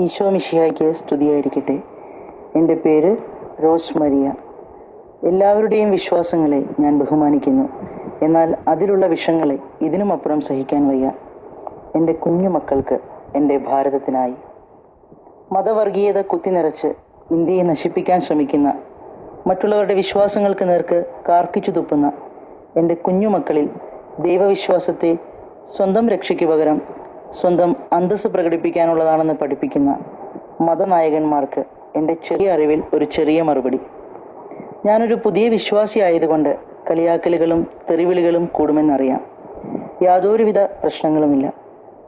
ഈശോ മിശിഹായ്ക്ക് സ്തുതിയായിരിക്കട്ടെ. എൻ്റെ പേര് റോസ് മരിയ. എല്ലാവരുടെയും വിശ്വാസങ്ങളെ ഞാൻ ബഹുമാനിക്കുന്നു. എന്നാൽ അതിലുള്ള വിഷങ്ങളെ ഇതിനുമപ്പുറം സഹിക്കാൻ വയ്യ. എൻ്റെ കുഞ്ഞു മക്കൾക്ക്, എൻ്റെ ഭാരതത്തിനായി. മതവർഗീയത കുത്തിനിറച്ച് ഇന്ത്യയെ നശിപ്പിക്കാൻ ശ്രമിക്കുന്ന, മറ്റുള്ളവരുടെ വിശ്വാസങ്ങൾക്ക് നേർക്ക് കാർക്കിച്ചു തുപ്പുന്ന എൻ്റെ കുഞ്ഞുമക്കളിൽ ദൈവവിശ്വാസത്തെ സ്വന്തം രക്ഷയ്ക്ക് പകരം സ്വന്തം അന്തസ്സ് പ്രകടിപ്പിക്കാനുള്ളതാണെന്ന് പഠിപ്പിക്കുന്ന മതനായകന്മാർക്ക് എൻ്റെ ചെറിയ അറിവിൽ ഒരു ചെറിയ മറുപടി. ഞാനൊരു പുതിയ വിശ്വാസി ആയതുകൊണ്ട് കളിയാക്കലുകളും തെറിവിളികളും കൂടുമെന്നറിയാം. യാതൊരുവിധ പ്രശ്നങ്ങളുമില്ല.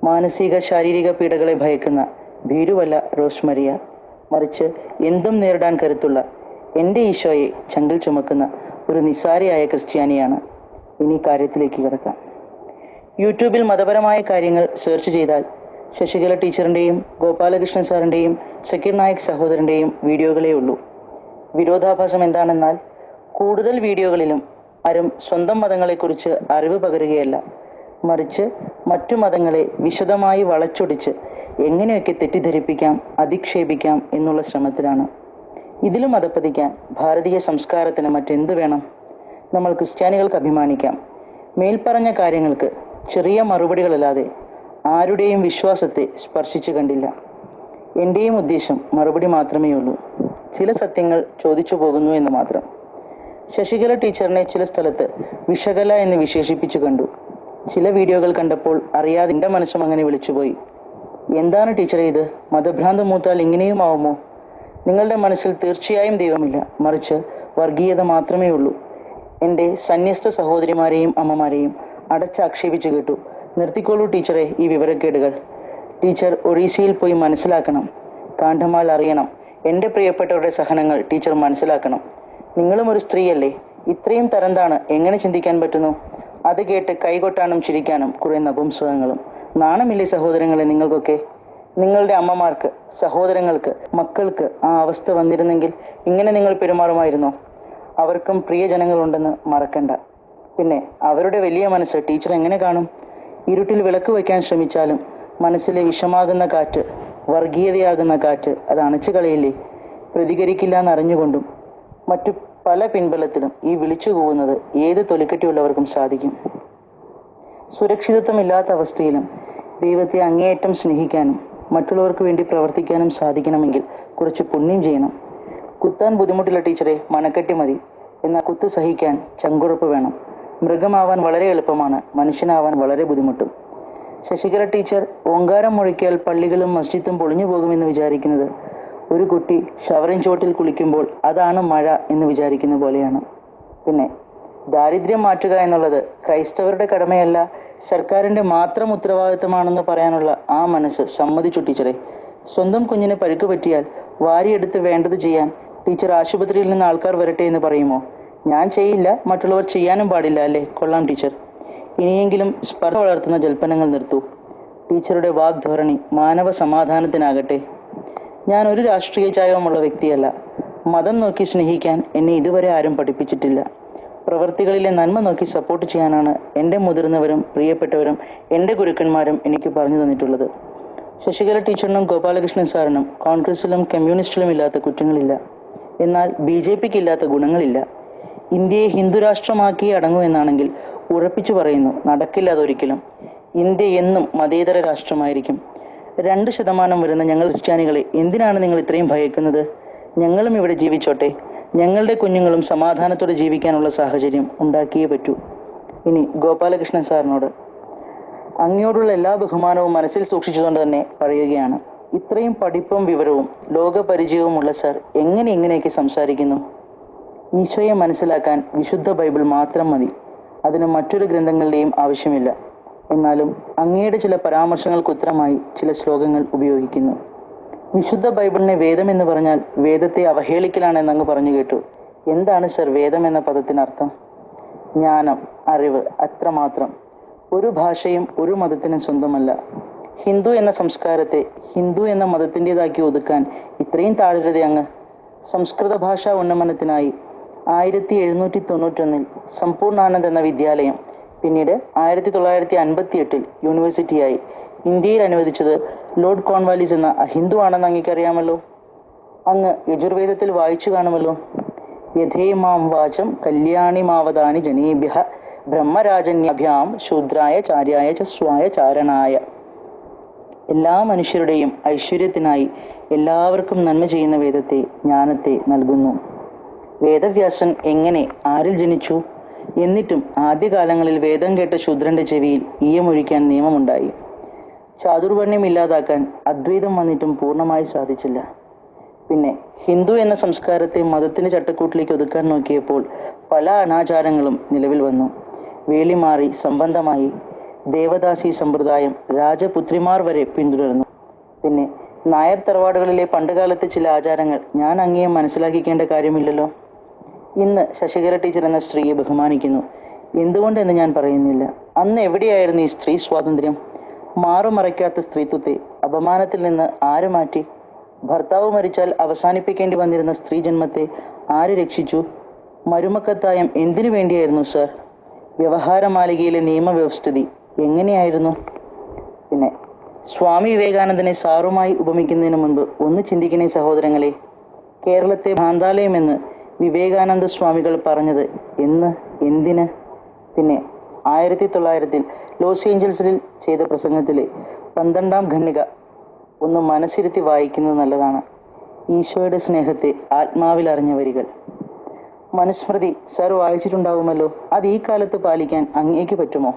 മാനസിക ശാരീരിക പീഡകളെ ഭയക്കുന്ന ഭീരുവല്ല റോസ് മരിയ. മറിച്ച് എന്തും നേരിടാൻ കരുത്തുള്ള എൻ്റെ ഈശോയെ ചങ്കിൽ ചുമക്കുന്ന ഒരു നിസ്സാരയായ ക്രിസ്ത്യാനിയാണ്. ഇനി കാര്യത്തിലേക്ക് കിടക്കാം. യൂട്യൂബിൽ മതപരമായ കാര്യങ്ങൾ സെർച്ച് ചെയ്താൽ ശശികല ടീച്ചറിൻ്റെയും ഗോപാലകൃഷ്ണൻ സാറിൻ്റെയും ഷക്കീർ നായിക് സഹോദരൻ്റെയും വീഡിയോകളേ ഉള്ളൂ. വിരോധാഭാസം എന്താണെന്നാൽ കൂടുതൽ വീഡിയോകളിലും ആരും സ്വന്തം മതങ്ങളെക്കുറിച്ച് അറിവ് പകരുകയല്ല, മറിച്ച് മറ്റു മതങ്ങളെ വിശദമായി വളച്ചൊടിച്ച് എങ്ങനെയൊക്കെ തെറ്റിദ്ധരിപ്പിക്കാം, അധിക്ഷേപിക്കാം എന്നുള്ള ശ്രമത്തിലാണ്. ഇതിലും അധപ്പതിക്കാൻ ഭാരതീയ സംസ്കാരത്തിന് മറ്റെന്ത് വേണം? നമ്മൾ ക്രിസ്ത്യാനികൾക്ക് അഭിമാനിക്കാം. മേൽപ്പറഞ്ഞ കാര്യങ്ങൾക്ക് ചെറിയ മറുപടികളല്ലാതെ ആരുടെയും വിശ്വാസത്തെ സ്പർശിച്ചു കണ്ടില്ല. എൻ്റെയും ഉദ്ദേശം മറുപടി മാത്രമേ ഉള്ളൂ. ചില സത്യങ്ങൾ ചോദിച്ചു പോകുന്നു എന്ന് മാത്രം. ശശികല ടീച്ചറിനെ ചില സ്ഥലത്ത് വിഷകല എന്ന് വിശേഷിപ്പിച്ചു കണ്ടു. ചില വീഡിയോകൾ കണ്ടപ്പോൾ അറിയാതെ എൻ്റെ മനസ്സും അങ്ങനെ വിളിച്ചുപോയി. എന്താണ് ടീച്ചറെ ഇത്? മതഭ്രാന്ത് മൂത്താൽ ഇങ്ങനെയും ആവുമോ? നിങ്ങളുടെ മനസ്സിൽ തീർച്ചയായും ദൈവമില്ല, മറിച്ച് വർഗീയത മാത്രമേ ഉള്ളൂ. എൻ്റെ സന്യസ്ത സഹോദരിമാരെയും അമ്മമാരെയും അടച്ചാക്ഷേപിച്ചു കേട്ടു. നിർത്തിക്കോളൂ ടീച്ചറെ ഈ വിവരക്കേടുകൾ. ടീച്ചർ ഒറീസയിൽ പോയി മനസ്സിലാക്കണം. കാണ്ഡമാൽ അറിയണം. എൻ്റെ പ്രിയപ്പെട്ടവരുടെ സഹനങ്ങൾ ടീച്ചർ മനസ്സിലാക്കണം. നിങ്ങളും ഒരു സ്ത്രീയല്ലേ? ഇത്രയും തരംതാണ് എങ്ങനെ ചിന്തിക്കാൻ പറ്റുന്നു? അത് കേട്ട് കൈകൊട്ടാനും ചിരിക്കാനും കുറെ നപുംസകങ്ങളും. നാണമില്ലേ സഹോദരങ്ങളെ നിങ്ങൾക്കൊക്കെ? നിങ്ങളുടെ അമ്മമാർക്ക്, സഹോദരങ്ങൾക്ക്, മക്കൾക്ക് ആ അവസ്ഥ വന്നിരുന്നെങ്കിൽ ഇങ്ങനെ നിങ്ങൾ പെരുമാറുമായിരുന്നോ? അവർക്കും പ്രിയജനങ്ങളുണ്ടെന്ന് മറക്കണ്ട. പിന്നെ അവരുടെ വലിയ മനസ്സ് ടീച്ചർ എങ്ങനെ കാണും? ഇരുട്ടിൽ വിളക്ക് വയ്ക്കാൻ ശ്രമിച്ചാലും മനസ്സിലെ വിഷമാകുന്ന കാറ്റ്, വർഗീയതയാകുന്ന കാറ്റ് അത് അണച്ചു കളയില്ലേ? പ്രതികരിക്കില്ല എന്നറിഞ്ഞുകൊണ്ടും മറ്റു പല പിൻബലത്തിലും ഈ വിളിച്ചു പോകുന്നത് ഏത് തൊലിക്കെട്ടിയുള്ളവർക്കും സാധിക്കും. സുരക്ഷിതത്വമില്ലാത്ത അവസ്ഥയിലും ദൈവത്തെ അങ്ങേയറ്റം സ്നേഹിക്കാനും മറ്റുള്ളവർക്ക് വേണ്ടി പ്രവർത്തിക്കാനും സാധിക്കണമെങ്കിൽ കുറച്ച് പുണ്യം ചെയ്യണം. കുത്താൻ ബുദ്ധിമുട്ടില്ല ടീച്ചറെ, മനക്കെട്ടി മതി. എന്നാൽ കുത്ത് സഹിക്കാൻ ചങ്കുറപ്പ് വേണം. മൃഗമാവാൻ വളരെ എളുപ്പമാണ്, മനുഷ്യനാവാൻ വളരെ ബുദ്ധിമുട്ടും. ശശികല ടീച്ചർ ഓങ്കാരം മുഴക്കിയാൽ പള്ളികളും മസ്ജിദും പൊളിഞ്ഞു പോകുമെന്ന് വിചാരിക്കുന്നത് ഒരു കുട്ടി ഷവറിൻ ചോട്ടിൽ കുളിക്കുമ്പോൾ അതാണ് മഴ എന്ന് വിചാരിക്കുന്ന പോലെയാണ്. പിന്നെ ദാരിദ്ര്യം മാറ്റുക എന്നുള്ളത് ക്രൈസ്തവരുടെ കടമയല്ല, സർക്കാരിൻ്റെ മാത്രം ഉത്തരവാദിത്തമാണെന്ന് പറയാനുള്ള ആ മനസ്സ് സമ്മതിച്ചു ടീച്ചറെ. സ്വന്തം കുഞ്ഞിന് പരുക്ക് പറ്റിയാൽ വാരിയെടുത്ത് വേണ്ടത് ചെയ്യാൻ ടീച്ചർ ആശുപത്രിയിൽ നിന്ന് ആൾക്കാർ വരട്ടെ എന്ന് പറയുമോ? ഞാൻ ചെയ്യില്ല, മറ്റുള്ളവർ ചെയ്യാനും പാടില്ല അല്ലേ? കൊള്ളാം ടീച്ചർ. ഇനിയെങ്കിലും സ്പർദ്ധ വളർത്തുന്ന ജൽപ്പനങ്ങൾ നിർത്തൂ. ടീച്ചറുടെ വാഗ്ധോരണി മാനവ സമാധാനത്തിനാകട്ടെ. ഞാൻ ഒരു രാഷ്ട്രീയ ചായവുമുള്ള വ്യക്തിയല്ല. മതം നോക്കി സ്നേഹിക്കാൻ എന്നെ ഇതുവരെ ആരും പഠിപ്പിച്ചിട്ടില്ല. പ്രവൃത്തികളിലെ നന്മ നോക്കി സപ്പോർട്ട് ചെയ്യാനാണ് എൻ്റെ മുതിർന്നവരും പ്രിയപ്പെട്ടവരും എൻ്റെ ഗുരുക്കന്മാരും എനിക്ക് പറഞ്ഞു തന്നിട്ടുള്ളത്. ശശികല ടീച്ചറിനും ഗോപാലകൃഷ്ണൻ സാറിനും കോൺഗ്രസിലും കമ്മ്യൂണിസ്റ്റിലും ഇല്ലാത്ത കുറ്റങ്ങളില്ല. എന്നാൽ BJPക്ക് ഇല്ലാത്ത ഗുണങ്ങളില്ല. ഇന്ത്യയെ ഹിന്ദുരാഷ്ട്രമാക്കി അടങ്ങൂ എന്നാണെങ്കിൽ ഉറപ്പിച്ചു പറയുന്നു, നടക്കില്ല അതൊരിക്കലും. ഇന്ത്യ എന്നും മതേതര രാഷ്ട്രമായിരിക്കും. 2% വരുന്ന ഞങ്ങൾ ക്രിസ്ത്യാനികളെ എന്തിനാണ് നിങ്ങൾ ഇത്രയും ഭയക്കുന്നത്? ഞങ്ങളും ഇവിടെ ജീവിച്ചോട്ടെ. ഞങ്ങളുടെ കുഞ്ഞുങ്ങളും സമാധാനത്തോടെ ജീവിക്കാനുള്ള സാഹചര്യം ഉണ്ടാക്കിയേ പറ്റൂ. ഇനി ഗോപാലകൃഷ്ണൻ സാറിനോട് അങ്ങയോടുള്ള എല്ലാ ബഹുമാനവും മനസ്സിൽ സൂക്ഷിച്ചുകൊണ്ട് തന്നെ പറയുകയാണ്. ഇത്രയും പഠിപ്പും വിവരവും ലോകപരിചയവുമുള്ള സാർ എങ്ങനെ ഇങ്ങനെയൊക്കെ സംസാരിക്കുന്നു? ഈശോയെ മനസ്സിലാക്കാൻ വിശുദ്ധ ബൈബിൾ മാത്രം മതി. അതിന് മറ്റൊരു ഗ്രന്ഥങ്ങളുടെയും ആവശ്യമില്ല. എന്നാലും അങ്ങയുടെ ചില പരാമർശങ്ങൾക്ക് ഉത്തരമായി ചില ശ്ലോകങ്ങൾ ഉപയോഗിക്കുന്നു. വിശുദ്ധ ബൈബിളിനെ വേദം എന്ന് പറഞ്ഞാൽ വേദത്തെ അവഹേളിക്കലാണെന്ന് അങ്ങ് പറഞ്ഞു കേട്ടു. എന്താണ് സർ വേദം എന്ന പദത്തിനർത്ഥം? ജ്ഞാനം, അറിവ്, അത്രമാത്രം. ഒരു ഭാഷയും ഒരു മതത്തിനും സ്വന്തമല്ല. ഹിന്ദു എന്ന സംസ്കാരത്തെ ഹിന്ദു എന്ന മതത്തിൻ്റെതാക്കി ഒതുക്കാൻ ഇത്രയും താഴരുത് അങ്ങ്. സംസ്കൃത ഭാഷാ ഉന്നമനത്തിനായി 1791 സമ്പൂർണ്ണാനന്ദ് എന്ന വിദ്യാലയം, പിന്നീട് 1958 യൂണിവേഴ്സിറ്റിയായി ഇന്ത്യയിൽ അനുവദിച്ചത് ലോർഡ് കോൺവാലിസ് എന്ന ഹിന്ദു ആണെന്ന് അങ്ങേക്കറിയാമല്ലോ. അങ്ങ് യജുർവേദത്തിൽ വായിച്ചു കാണുമല്ലോ. യഥേമാം വാചം കല്യാണിമാവതാനി ജനേഭ്യഃ ബ്രഹ്മരാജന്യഭ്യാം ശൂദ്രായ ചാര്യായ ച സ്വായ ചാരണായ. എല്ലാ മനുഷ്യരുടെയും ഐശ്വര്യത്തിനായി എല്ലാവർക്കും നന്മ ചെയ്യുന്ന വേദത്തെ, ജ്ഞാനത്തെ നൽകുന്നു. വേദവ്യാസൻ എങ്ങനെ, ആരിൽ ജനിച്ചു? എന്നിട്ടും ആദ്യകാലങ്ങളിൽ വേദം കേട്ട ശൂദ്രന്റെ ചെവിയിൽ ഈയമൊഴിക്കാൻ നിയമമുണ്ടായി. ചാതുർവർണ്ണ്യം ഇല്ലാതാക്കാൻ അദ്വൈതം വന്നിട്ടും പൂർണ്ണമായി സാധിച്ചില്ല. പിന്നെ ഹിന്ദു എന്ന സംസ്കാരത്തെ മതത്തിന്റെ ചട്ടക്കൂട്ടിലേക്ക് ഒതുക്കാൻ നോക്കിയപ്പോൾ പല അനാചാരങ്ങളും നിലവിൽ വന്നു. വേലിമാറി സംബന്ധമായി ദേവദാസി സമ്പ്രദായം രാജപുത്രിമാർ വരെ പിന്തുടർന്നു. പിന്നെ നായർ തറവാടുകളിലെ പണ്ടുകാലത്തെ ചില ആചാരങ്ങൾ ഞാൻ അങ്ങയെ മനസ്സിലാക്കിക്കേണ്ട കാര്യമില്ലല്ലോ. ഇന്ന് ശശികല ടീച്ചർ എന്ന സ്ത്രീയെ ബഹുമാനിക്കുന്നു. എന്തുകൊണ്ടെന്ന് ഞാൻ പറയുന്നില്ല. അന്ന് എവിടെയായിരുന്നു ഈ സ്ത്രീ സ്വാതന്ത്ര്യം? മാറുമറയ്ക്കാത്ത സ്ത്രീത്വത്തെ അപമാനത്തിൽ നിന്ന് ആര് മാറ്റി? ഭർത്താവ് മരിച്ചാൽ അവസാനിപ്പിക്കേണ്ടി വന്നിരുന്ന സ്ത്രീ ജന്മത്തെ ആര് രക്ഷിച്ചു? മരുമക്കത്തായം എന്തിനു വേണ്ടിയായിരുന്നു സർ? വ്യവഹാരമാലികയിലെ നിയമവ്യവസ്ഥിതി എങ്ങനെയായിരുന്നു? പിന്നെ സ്വാമി വിവേകാനന്ദനെ സാറുമായി ഉപമിക്കുന്നതിന് മുൻപ് ഒന്ന് ചിന്തിക്കണേ സഹോദരങ്ങളെ. കേരളത്തെ ഭ്രാന്താലയം എന്ന് വിവേകാനന്ദ സ്വാമികൾ പറഞ്ഞത് എന്ന്, എന്തിന്? പിന്നെ 1900 ലോസ് ഏഞ്ചൽസിൽ ചെയ്ത പ്രസംഗത്തിലെ 12ാം ഖണ്ഡിക ഒന്ന് മനസ്സിരുത്തി വായിക്കുന്നത് നല്ലതാണ്. ഈശോയുടെ സ്നേഹത്തെ ആത്മാവിൽ അറിഞ്ഞ വരികൾ. മനുസ്മൃതി സർ വായിച്ചിട്ടുണ്ടാവുമല്ലോ. അത് ഈ കാലത്ത് പാലിക്കാൻ അങ്ങേക്ക് പറ്റുമോ?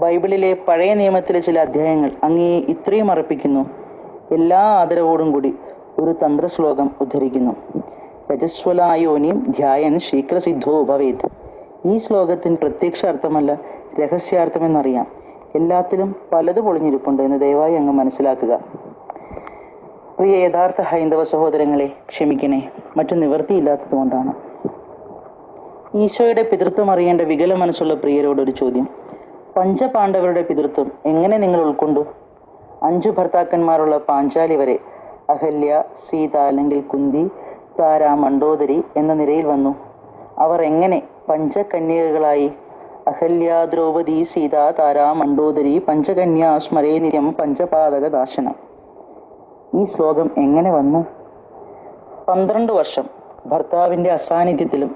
ബൈബിളിലെ പഴയ നിയമത്തിലെ ചില അധ്യായങ്ങൾ അങ്ങയെ ഇത്രയും അർപ്പിക്കുന്നു. എല്ലാ ആദരവോടും കൂടി ഒരു തന്ത്രശ്ലോകം ഉദ്ധരിക്കുന്നു. രജസ്വലായോനിം ധ്യായൻ ശീഘ്രസിദ്ധോ ഭവേത്. ഈ ശ്ലോകത്തിന് പ്രത്യക്ഷ അർത്ഥമല്ല, രഹസ്യാർത്ഥമെന്നറിയാം. എല്ലാത്തിലും പലത് പൊളിഞ്ഞിരിപ്പുണ്ട് എന്ന് ദയവായി അങ്ങ് മനസ്സിലാക്കുക. പ്രിയ യഥാർത്ഥ ഹൈന്ദവ സഹോദരങ്ങളെ, ക്ഷമിക്കണേ, മറ്റു നിവൃത്തിയില്ലാത്തത് കൊണ്ടാണ്. ഈശോയുടെ പിതൃത്വം അറിയേണ്ട വികല മനസ്സുള്ള പ്രിയരോടൊരു ചോദ്യം. പഞ്ചപാണ്ഡവരുടെ പിതൃത്വം എങ്ങനെ നിങ്ങൾ ഉൾക്കൊണ്ടു? 5 ഭർത്താക്കന്മാരുള്ള പാഞ്ചാലി വരെ അഹല്യ, സീത അല്ലെങ്കിൽ കുന്തി, താര, മണ്ഡോദരി എന്ന നിരയിൽ വന്നു. അവർ എങ്ങനെ പഞ്ചകന്യകകളായി? അഹല്യ, ദ്രൗപദി, സീത, താര, മണ്ഡോദരി, പഞ്ചകന്യാ സ്മരേ നിത്യം പഞ്ചപാദക ദാശനം. ഈ ശ്ലോകം എങ്ങനെ വന്നു? 12 വർഷം ഭർത്താവിൻ്റെ അസാന്നിധ്യത്തിലും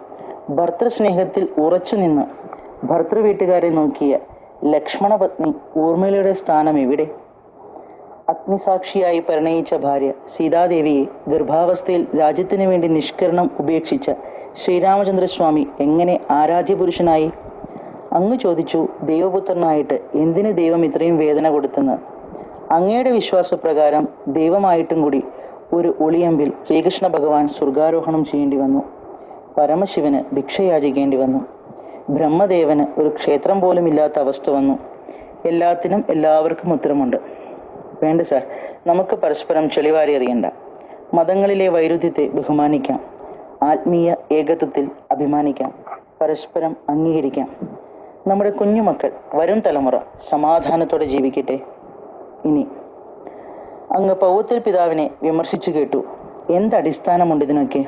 ഭർത്തൃസ്നേഹത്തിൽ ഉറച്ചു നിന്ന് ഭർത്തൃവീട്ടുകാരെ നോക്കിയ ലക്ഷ്മണപത്നി ഊർമിളയുടെ സ്ഥാനം എവിടെ? അഗ്നിസാക്ഷിയായി പരിണയിച്ച ഭാര്യ സീതാദേവിയെ ഗർഭാവസ്ഥയിൽ രാജ്യത്തിനു വേണ്ടി നിഷ്കരണം ഉപേക്ഷിച്ച ശ്രീരാമചന്ദ്രസ്വാമി എങ്ങനെ ആരാധ്യപുരുഷനായി? അങ്ങ് ചോദിച്ചു, ദൈവപുത്രനായിട്ട് എന്തിന് ദൈവം ഇത്രയും വേദന കൊടുത്തെന്ന്. അങ്ങയുടെ വിശ്വാസപ്രകാരം ദൈവമായിട്ടും കൂടി ഒരു ഒളിയമ്പിൽ ശ്രീകൃഷ്ണ ഭഗവാൻ സ്വർഗാരോഹണം ചെയ്യേണ്ടി വന്നു. പരമശിവന് ഭിക്ഷയാചിക്കേണ്ടി വന്നു. ബ്രഹ്മദേവന് ഒരു ക്ഷേത്രം പോലും ഇല്ലാത്ത അവസ്ഥ വന്നു. എല്ലാത്തിനും എല്ലാവർക്കും ഉത്തരമുണ്ട്. വേണ്ട സാർ, നമുക്ക് പരസ്പരം ചെളിവാരി അറിയണ്ട. മതങ്ങളിലെ വൈരുദ്ധ്യത്തെ ബഹുമാനിക്കാം, ആത്മീയ ഏകത്വത്തിൽ അഭിമാനിക്കാം, പരസ്പരം അംഗീകരിക്കാം. നമ്മുടെ കുഞ്ഞുമക്കൾ, വരും തലമുറ സമാധാനത്തോടെ ജീവിക്കട്ടെ. ഇനി അങ്ങ് പൗത്തിൽ പിതാവിനെ വിമർശിച്ചു കേട്ടു. എന്തടിസ്ഥാനമുണ്ട് ഇതിനൊക്കെ?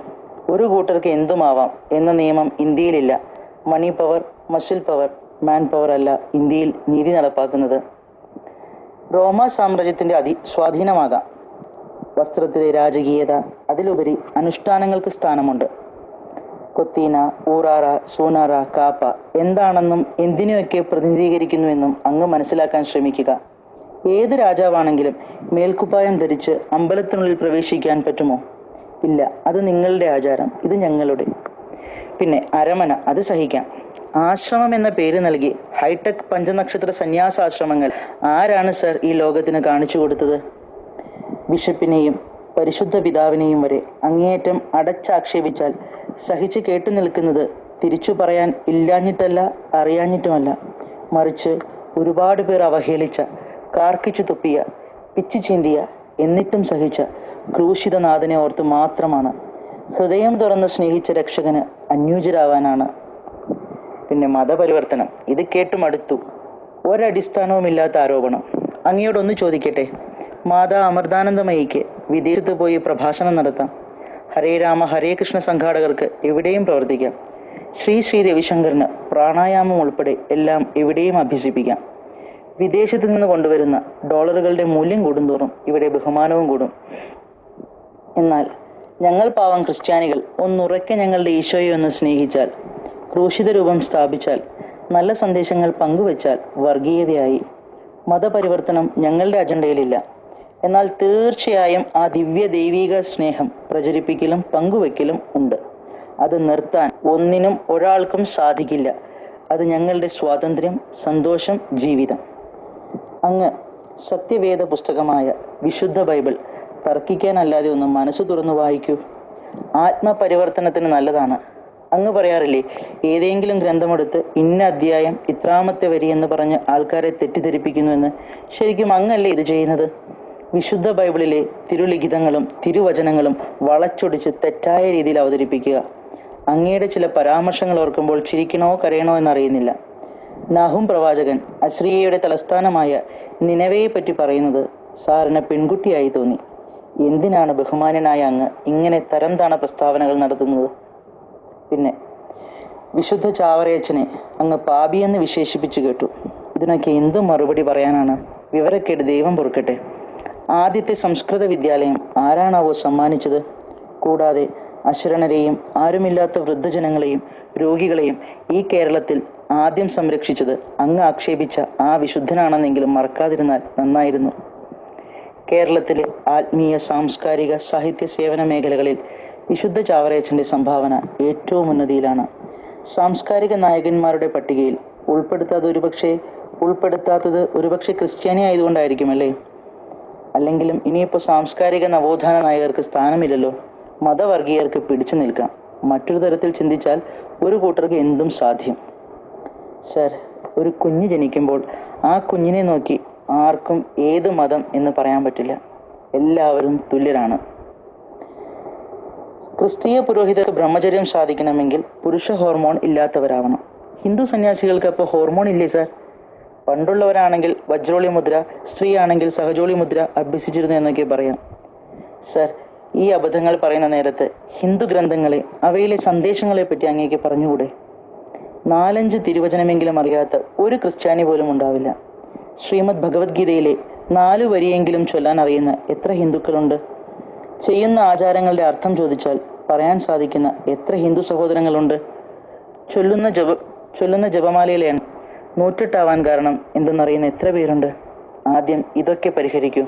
ഒരു കൂട്ടർക്ക് എന്തുമാവാം എന്ന നിയമം ഇന്ത്യയിലില്ല. Money power, muscle power, man power അല്ല ഇന്ത്യയിൽ നീതി നടപ്പാക്കുന്നത്. റോമ സാമ്രാജ്യത്തിന്റെ സ്വാധീനമാകാം വസ്ത്രത്തിലെ രാജകീയത. അതിലുപരി അനുഷ്ഠാനങ്ങൾക്ക് സ്ഥാനമുണ്ട്. കൊത്തീന, ഊറാറ, സൂനാറ, കാപ്പ എന്താണെന്നും എന്തിനെയൊക്കെ പ്രതിനിധീകരിക്കുന്നുവെന്നും അങ്ങ് മനസ്സിലാക്കാൻ ശ്രമിക്കുക. ഏത് രാജാവാണെങ്കിലും മേൽക്കുപ്പായം ധരിച്ച് അമ്പലത്തിനുള്ളിൽ പ്രവേശിക്കാൻ പറ്റുമോ? ഇല്ല, അത് നിങ്ങളുടെ ആചാരം, ഇത് ഞങ്ങളുടെ. പിന്നെ അരമന, അത് സഹിക്കാം. ആശ്രമം എന്ന പേര് നൽകി ഹൈടെക് പഞ്ചനക്ഷത്ര സന്യാസാശ്രമങ്ങൾ ആരാണ് സർ ഈ ലോകത്തിന് കാണിച്ചു കൊടുത്തത്? ബിഷപ്പിനെയും പരിശുദ്ധ പിതാവിനെയും വരെ അങ്ങേയറ്റം അടച്ചാക്ഷേപിച്ചാൽ സഹിച്ച് കേട്ടു നിൽക്കുന്നത് തിരിച്ചു പറയാൻ ഇല്ലാഞ്ഞിട്ടല്ല, അറിയാഞ്ഞിട്ടുമല്ല. മറിച്ച് ഒരുപാട് പേർ അവഹേളിച്ച, കാർക്കിച്ചു തുപ്പിയ, പിച്ചു ചീന്തിയ, എന്നിട്ടും സഹിച്ച ക്രൂശിതനാഥനെ ഓർത്ത് മാത്രമാണ്. ഹൃദയം തുറന്ന് സ്നേഹിച്ച രക്ഷകന് അന്യൂജരാവാനാണ്. പിന്നെ മതപരിവർത്തനം, ഇത് കേട്ടുമടുത്തു. ഒരടിസ്ഥാനവുമില്ലാത്ത ആരോപണം. അങ്ങയോടൊന്ന് ചോദിക്കട്ടെ, മാതാ അമൃതാനന്ദമയിക്ക് വിദേശത്ത് പോയി പ്രഭാഷണം നടത്താം. ഹരേ രാമ ഹരേ കൃഷ്ണ സംഘാടകർക്ക് എവിടെയും പ്രവർത്തിക്കാം. ശ്രീ രവിശങ്കറിന് പ്രാണായാമം ഉൾപ്പെടെ എല്ലാം എവിടെയും അഭ്യസിപ്പിക്കാം. വിദേശത്തു നിന്ന് കൊണ്ടുവരുന്ന ഡോളറുകളുടെ മൂല്യം കൂടുന്തോറും ഇവിടെ ബഹുമാനവും കൂടും. എന്നാൽ ഞങ്ങൾ പാവം ക്രിസ്ത്യാനികൾ ഒന്നുറക്കെ ഞങ്ങളുടെ ഈശോയെ ഒന്ന് സ്നേഹിച്ചാൽ, ക്രൂശിത രൂപം സ്ഥാപിച്ചാൽ, നല്ല സന്ദേശങ്ങൾ പങ്കുവച്ചാൽ വർഗീയതയായി. മതപരിവർത്തനം ഞങ്ങളുടെ അജണ്ടയിലില്ല. എന്നാൽ തീർച്ചയായും ആ ദിവ്യ ദൈവിക സ്നേഹം പ്രചരിപ്പിക്കലും പങ്കുവെക്കലും ഉണ്ട്. അത് നിർത്താൻ ഒന്നിനും ഒരാൾക്കും സാധിക്കില്ല. അത് ഞങ്ങളുടെ സ്വാതന്ത്ര്യം, സന്തോഷം, ജീവിതം. അങ്ങ് സത്യവേദ പുസ്തകമായ വിശുദ്ധ ബൈബിൾ തർക്കിക്കാനല്ലാതെ ഒന്ന് മനസ്സ് തുറന്നു വായിക്കൂ. ആത്മപരിവർത്തനത്തിന് നല്ലതാണ്. അങ്ങ് പറയാറില്ലേ, ഏതെങ്കിലും ഗ്രന്ഥമെടുത്ത് ഇന്ന അധ്യായം ഇത്രാമത്തെ വരി എന്ന് പറഞ്ഞ് ആൾക്കാരെ തെറ്റിദ്ധരിപ്പിക്കുന്നുവെന്ന്. ശരിക്കും അങ്ങല്ലേ ഇത് ചെയ്യുന്നത്? വിശുദ്ധ ബൈബിളിലെ തിരുലിഖിതങ്ങളും തിരുവചനങ്ങളും വളച്ചൊടിച്ച് തെറ്റായ രീതിയിൽ അവതരിപ്പിക്കുക. അങ്ങയുടെ ചില പരാമർശങ്ങൾ ഓർക്കുമ്പോൾ ചിരിക്കണോ കരയണോ എന്നറിയുന്നില്ല. നാഹും പ്രവാചകൻ അശ്രീയയുടെ തലസ്ഥാനമായ നിനവയെ പറ്റി പറയുന്നത് സാറിന് പെൺകുട്ടിയായി തോന്നി. എന്തിനാണ് ബഹുമാന്യനായ അങ്ങ് ഇങ്ങനെ തരം താണ പ്രസ്താവനകൾ നടത്തുന്നത്? പിന്നെ വിശുദ്ധ ചാവറയച്ചനെ അങ്ങ് പാപിയെന്ന് വിശേഷിപ്പിച്ചു കേട്ടു. ഇതിനൊക്കെ എന്ത് മറുപടി പറയാനാണ്? വിവരക്കേട് ദൈവം പൊറുക്കട്ടെ. ആദ്യത്തെ സംസ്കൃത വിദ്യാലയം ആരാണാവോ സമ്മാനിച്ചത്? കൂടാതെ അശരണരെയും ആരുമില്ലാത്ത വൃദ്ധജനങ്ങളെയും രോഗികളെയും ഈ കേരളത്തിൽ ആദ്യം സംരക്ഷിച്ചത് അങ്ങ് ആക്ഷേപിച്ച ആ വിശുദ്ധനാണെന്നെങ്കിലും മറക്കാതിരുന്നാൽ നന്നായിരുന്നു. കേരളത്തിലെ ആത്മീയ, സാംസ്കാരിക, സാഹിത്യ സേവന മേഖലകളിൽ വിശുദ്ധ ചാവറയച്ചൻ്റെ സംഭാവന ഏറ്റവും ഉന്നതിയിലാണ്. സാംസ്കാരിക നായകന്മാരുടെ പട്ടികയിൽ ഉൾപ്പെടുത്താത്തത് ഒരുപക്ഷെ ക്രിസ്ത്യാനി ആയതുകൊണ്ടായിരിക്കുമല്ലേ? അല്ലെങ്കിലും ഇനിയിപ്പോൾ സാംസ്കാരിക നവോത്ഥാന നായകർക്ക് സ്ഥാനമില്ലല്ലോ. മതവർഗീയർക്ക് പിടിച്ചു നിൽക്കാം. മറ്റൊരു തരത്തിൽ ചിന്തിച്ചാൽ ഒരു കൂട്ടർക്ക് എന്തും സാധ്യം. സർ, ഒരു കുഞ്ഞ് ജനിക്കുമ്പോൾ ആ കുഞ്ഞിനെ നോക്കി ആർക്കും ഏത് മതം എന്ന് പറയാൻ പറ്റില്ല. എല്ലാവരും തുല്യരാണ്. ക്രിസ്തീയ പുരോഹിതർക്ക് ബ്രഹ്മചര്യം സാധിക്കണമെങ്കിൽ പുരുഷ ഹോർമോൺ ഇല്ലാത്തവരാവണം. ഹിന്ദു സന്യാസികൾക്ക് അപ്പോൾ ഹോർമോൺ ഇല്ലേ സാർ? പണ്ടുള്ളവരാണെങ്കിൽ വജ്രോളി മുദ്ര, സ്ത്രീ ആണെങ്കിൽ സഹജോളി മുദ്ര അഭ്യസിച്ചിരുന്നു എന്നൊക്കെ പറയാം. സർ, ഈ അബദ്ധങ്ങൾ പറയുന്ന നേരത്ത് ഹിന്ദു ഗ്രന്ഥങ്ങളെ, അവയിലെ സന്ദേശങ്ങളെ പറ്റി അങ്ങേക്ക് പറഞ്ഞുകൂടെ? 4-5 തിരുവചനമെങ്കിലും അറിയാത്ത ഒരു ക്രിസ്ത്യാനി പോലും ഉണ്ടാവില്ല. ശ്രീമദ് ഭഗവത്ഗീതയിലെ 4 വരിയെങ്കിലും ചൊല്ലാൻ അറിയുന്ന എത്ര ഹിന്ദുക്കളുണ്ട്? ചെയ്യുന്ന ആചാരങ്ങളുടെ അർത്ഥം ചോദിച്ചാൽ പറയാൻ സാധിക്കുന്ന എത്ര ഹിന്ദു സഹോദരങ്ങളുണ്ട്? ചൊല്ലുന്ന ജപമാലയിലെ 108 കാരണം എന്തെന്നറിയുന്ന എത്ര പേരുണ്ട്? ആദ്യം ഇതൊക്കെ പരിഹരിക്കൂ.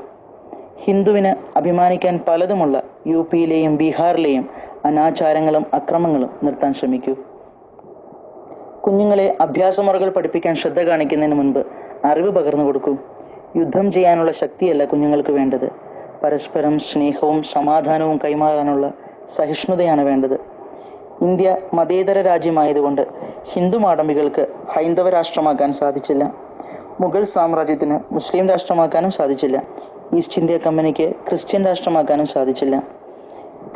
ഹിന്ദുവിന് അഭിമാനിക്കാൻ പലതുമുള്ള UP-യിലെയും ബീഹാറിലെയും അനാചാരങ്ങളും അക്രമങ്ങളും നിർത്താൻ ശ്രമിക്കൂ. കുഞ്ഞുങ്ങളെ അഭ്യാസമുറകൾ പഠിപ്പിക്കാൻ ശ്രദ്ധ കാണിക്കുന്നതിന് മുൻപ് അറിവ് പകർന്നു കൊടുക്കൂ. യുദ്ധം ചെയ്യാനുള്ള ശക്തിയല്ല കുഞ്ഞുങ്ങൾക്ക് വേണ്ടത്. പരസ്പരം സ്നേഹവും സമാധാനവും കൈമാറാനുള്ള സഹിഷ്ണുതയാണ് വേണ്ടത്. ഇന്ത്യ മതേതര രാജ്യമായതുകൊണ്ട് ഹിന്ദു മാടമ്പികൾക്ക് ഹൈന്ദവ രാഷ്ട്രമാക്കാൻ സാധിച്ചില്ല. മുഗൾ സാമ്രാജ്യത്തിന് മുസ്ലിം രാഷ്ട്രമാക്കാനും സാധിച്ചില്ല. ഈസ്റ്റ് ഇന്ത്യ കമ്പനിക്ക് ക്രിസ്ത്യൻ രാഷ്ട്രമാക്കാനും സാധിച്ചില്ല.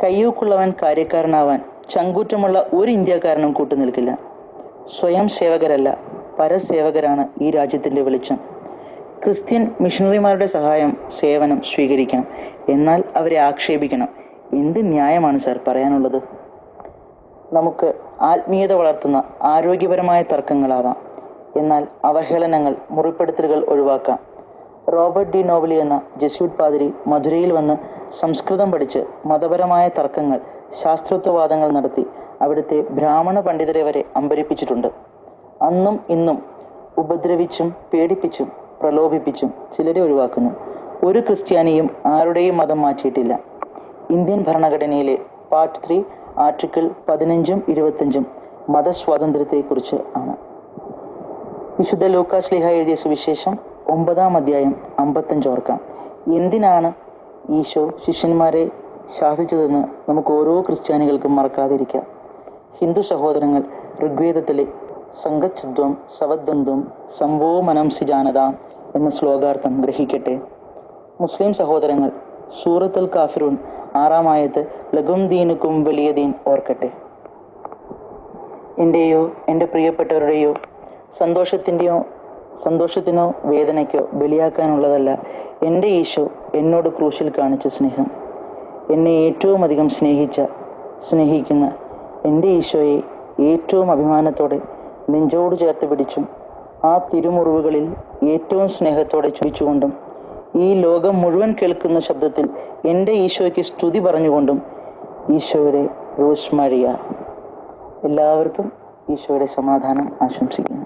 കയ്യൂക്കുള്ളവൻ കാര്യക്കാരനാവാൻ ചങ്കൂറ്റമുള്ള ഒരു ഇന്ത്യക്കാരനും കൂട്ടുനിൽക്കില്ല. സ്വയം സേവകരല്ല, പരസേവകരാണ് ഈ രാജ്യത്തിൻ്റെ വെളിച്ചം. ക്രിസ്ത്യൻ മിഷണറിമാരുടെ സഹായം, സേവനം സ്വീകരിക്കാം. എന്നാൽ അവരെ ആക്ഷേപിക്കണം. എന്ത് ന്യായമാണ് സാർ പറയാനുള്ളത്? നമുക്ക് ആത്മീയത വളർത്തുന്ന ആരോഗ്യപരമായ തർക്കങ്ങളാവാം. എന്നാൽ അവഹേളനങ്ങൾ, മുറിപ്പെടുത്തലുകൾ ഒഴിവാക്കാം. റോബർട്ട് ഡി നോവലി എന്ന ജെസ്യൂട്ട് പാതിരി മധുരയിൽ വന്ന് സംസ്കൃതം പഠിച്ച് മതപരമായ തർക്കങ്ങൾ, ശാസ്ത്രത്വവാദങ്ങൾ നടത്തി അവിടുത്തെ ബ്രാഹ്മണ പണ്ഡിതരെ വരെ അമ്പരിപ്പിച്ചിട്ടുണ്ട്. അന്നും ഇന്നും ഉപദ്രവിച്ചും പേടിപ്പിച്ചും പ്രലോഭിപ്പിച്ചും ചിലരെ ഒഴിവാക്കുന്നു. ഒരു ക്രിസ്ത്യാനിയും ആരുടെയും മതം മാറ്റിയിട്ടില്ല. ഇന്ത്യൻ ഭരണഘടനയിലെ പാർട്ട് 3 ആർട്ടിക്കിൾ 15ഉം 25ഉം മതസ്വാതന്ത്ര്യത്തെക്കുറിച്ച് ആണ്. വിശുദ്ധ ലൂക്കാസ് ശ്ലീഹ എഴുതിയ സുവിശേഷം 9-ാം അധ്യായം 55 ഓർക്കാം. എന്തിനാണ് ഈശോ ശിഷ്യന്മാരെ ശാസിച്ചതെന്ന് നമുക്ക് ഓരോ ക്രിസ്ത്യാനികൾക്കും മറക്കാതിരിക്കാം. ഹിന്ദു സഹോദരങ്ങൾ ഋഗ്വേദത്തിലെ സംഗച്ഛദ്വം സവദ്വന്ദ്വം സംവോ മനംസി ജാനതാം എന്ന ശ്ലോകാർത്ഥം ഗ്രഹിക്കട്ടെ. മുസ്ലിം സഹോദരങ്ങൾ സൂറത്തുൽ കാഫിറൂൻ 6-ാം ആയത്ത് ലഘും ദീനുക്കും വലിയ ദീൻ ഓർക്കട്ടെ. എൻ്റെയോ എൻ്റെ പ്രിയപ്പെട്ടവരുടെയോ സന്തോഷത്തിനോ വേദനയ്ക്കോ ബലിയാക്കാനുള്ളതല്ല എൻ്റെ ഈശോ എന്നോട് ക്രൂശിൽ കാണിച്ച സ്നേഹം. എന്നെ ഏറ്റവും അധികം സ്നേഹിക്കുന്ന എൻ്റെ ഈശോയെ ഏറ്റവും അഭിമാനത്തോടെ നെഞ്ചോട് ചേർത്ത് പിടിച്ചും ആ തിരുമുറിവുകളിൽ ഏറ്റവും സ്നേഹത്തോടെ ചുംബിച്ചുകൊണ്ടും ഈ ലോകം മുഴുവൻ കേൾക്കുന്ന ശബ്ദത്തിൽ എൻ്റെ ഈശോയ്ക്ക് സ്തുതി പറഞ്ഞുകൊണ്ടും ഈശോയുടെ റോസ് മരിയ. എല്ലാവർക്കും ഈശോയുടെ സമാധാനം ആശംസിക്കുന്നു.